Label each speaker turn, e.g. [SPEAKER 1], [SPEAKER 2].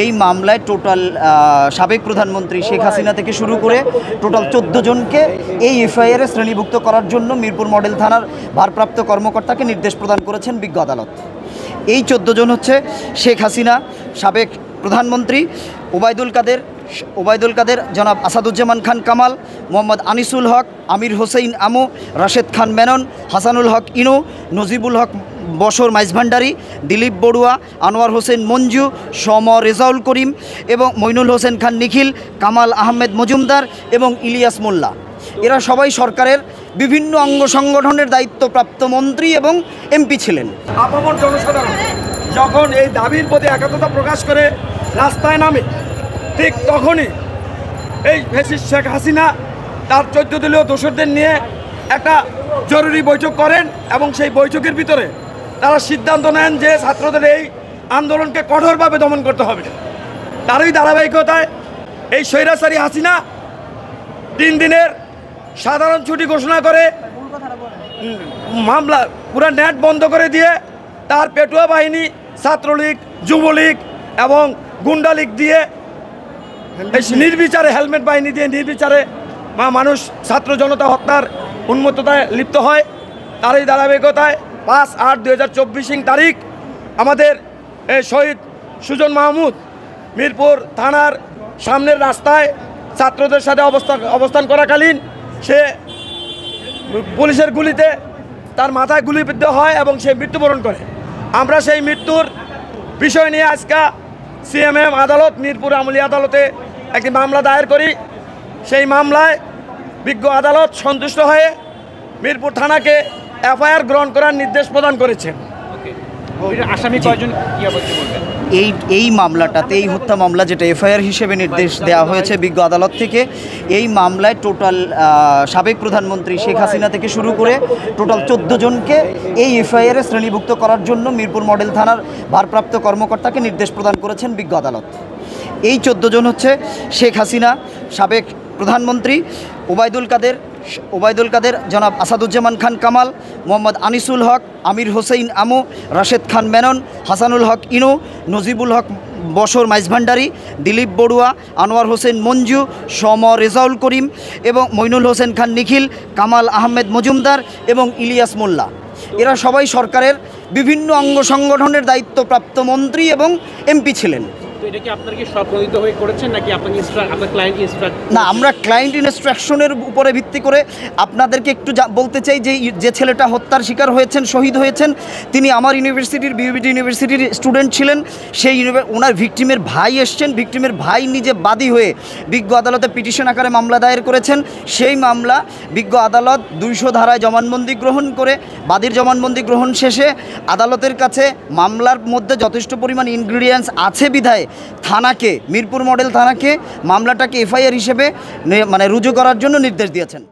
[SPEAKER 1] এই মামলায় টোটাল সাবেক প্রধানমন্ত্রী শেখ হাসিনা থেকে শুরু করে টোটাল 14 জনকে এই এফআইআরে শ্রেণীভুক্ত করার জন্য মিরপুর মডেল থানার ভারপ্রাপ্ত কর্মকর্তাকে নির্দেশ প্রদান করেছেন বিজ্ঞ আদালত। এই 14 জন হচ্ছে শেখ হাসিনা, সাবেক প্রধানমন্ত্রী ওবায়দুল কাদের, জনাব আসাদুজ্জামান খান কামাল, মোহাম্মদ আনিসুল হক, আমির হোসেন আমু, রাশেদ খান মেনন, হাসানুল হক ইনু, নজিবুল হক বশর মাইজভান্ডারি, দিলীপ বড়ুয়া, আনোয়ার হোসেন মঞ্জু, সম রেজাউল করিম এবং মইনুল হোসেন খান নিখিল, কামাল আহমেদ মজুমদার এবং ইলিয়াস মোল্লা। এরা সবাই সরকারের বিভিন্ন অঙ্গ সংগঠনের দায়িত্বপ্রাপ্ত মন্ত্রী এবং এমপি ছিলেন।
[SPEAKER 2] আপামর জনসাধারণ যখন এই দাবির প্রতি একাত্মতা প্রকাশ করে রাস্তায় নামে, ঠিক তখনই এই ফ্যাসিস্ট শেখ হাসিনা তার 14 দলীয় দোসরদের নিয়ে একটা জরুরি বৈঠক করেন এবং সেই বৈঠকের ভিতরে তারা সিদ্ধান্ত নেন যে ছাত্রদের এই আন্দোলনকে কঠোরভাবে দমন করতে হবে। তারই ধারাবাহিকতায় এই স্বৈরাচারী হাসিনা 3 দিনের সাধারণ ছুটি ঘোষণা করে মামলা পুরো নেট বন্ধ করে দিয়ে তার পেটুয়া বাহিনী, ছাত্রলীগ, যুবলীগ এবং গুন্ডালীগ দিয়ে নির্বিচারে, হেলমেট বাহিনী দিয়ে নির্বিচারে মানুষ ছাত্র জনতা হত্যার উন্মত্ততায় লিপ্ত হয়। তারই ধারাবাহিকতায় 5/8/2024 তারিখ আমাদের শহীদ সুজন মাহমুদ মিরপুর থানার সামনের রাস্তায় ছাত্রদের সাথে অবস্থান করাকালীন সে পুলিশের গুলিতে তার মাথায় গুলিবিদ্ধ হয় এবং সে মৃত্যুবরণ করে। আমরা সেই মৃত্যুর বিষয় নিয়ে আজকে সিএমএম আদালত, মিরপুর আমলি আদালতে একটি মামলা দায়ের করি। সেই মামলায় বিজ্ঞ আদালত সন্তুষ্ট হয়ে মিরপুর থানাকে এফআইআর গ্রহণ করার নির্দেশ প্রদান করেছেন।
[SPEAKER 3] আসামি কয়জন কি অবস্থা বলবেন?
[SPEAKER 1] এই মামলাটাতে, এই হত্যা মামলা যেটা এফআইআর হিসেবে নির্দেশ দেওয়া হয়েছে বিজ্ঞ আদালত থেকে, এই মামলায় টোটাল সাবেক প্রধানমন্ত্রী শেখ হাসিনা থেকে শুরু করে টোটাল 14 জনকে এই এফআইআরে শ্রেণীভুক্ত করার জন্য মিরপুর মডেল থানার ভারপ্রাপ্ত কর্মকর্তাকে নির্দেশ প্রদান করেছেন বিজ্ঞ আদালত। এই 14 জন হচ্ছে শেখ হাসিনা, সাবেক প্রধানমন্ত্রী ওবায়দুল কাদের, জনাব আসাদুজ্জামান খান কামাল, মোহাম্মদ আনিসুল হক, আমির হোসেন আমু, রাশেদ খান মেনন, হাসানুল হক ইনু, নজিবুল হক বশর মাইজভান্ডারি, দিলীপ বড়ুয়া, আনোয়ার হোসেন মঞ্জু, সম রেজাউল করিম এবং মইনুল হোসেন খান নিখিল, কামাল আহমেদ মজুমদার এবং ইলিয়াস মোল্লা। এরা সবাই সরকারের বিভিন্ন অঙ্গ সংগঠনের দায়িত্বপ্রাপ্ত মন্ত্রী এবং এমপি ছিলেন। না, আমরা ক্লায়েন্ট ইনস্ট্রাকশনের উপরে ভিত্তি করে আপনাদেরকে একটু বলতে চাই যে ছেলেটা হত্যার শিকার হয়েছেন, শহীদ হয়েছেন, তিনি আমার ইউনিভার্সিটির, বিউবিটি ইউনিভার্সিটির স্টুডেন্ট ছিলেন। সেই ওনার ভিকটিমের ভাই এসছেন, ভিকটিমের ভাই নিজে বাদী হয়ে বিজ্ঞ আদালতে পিটিশন আকারে মামলা দায়ের করেছেন। সেই মামলা বিজ্ঞ আদালত 200 ধারায় জবানবন্দি গ্রহণ করে, বাদীর জবানবন্দি গ্রহণ শেষে আদালতের কাছে মামলার মধ্যে যথেষ্ট পরিমাণ ইনগ্রিডিয়েন্টস আছে বিধায় থানাকে, মিরপুর মডেল থানাকে মামলাটাকে এফআইআর হিসেবে রুজু করার জন্য নির্দেশ দিয়েছেন।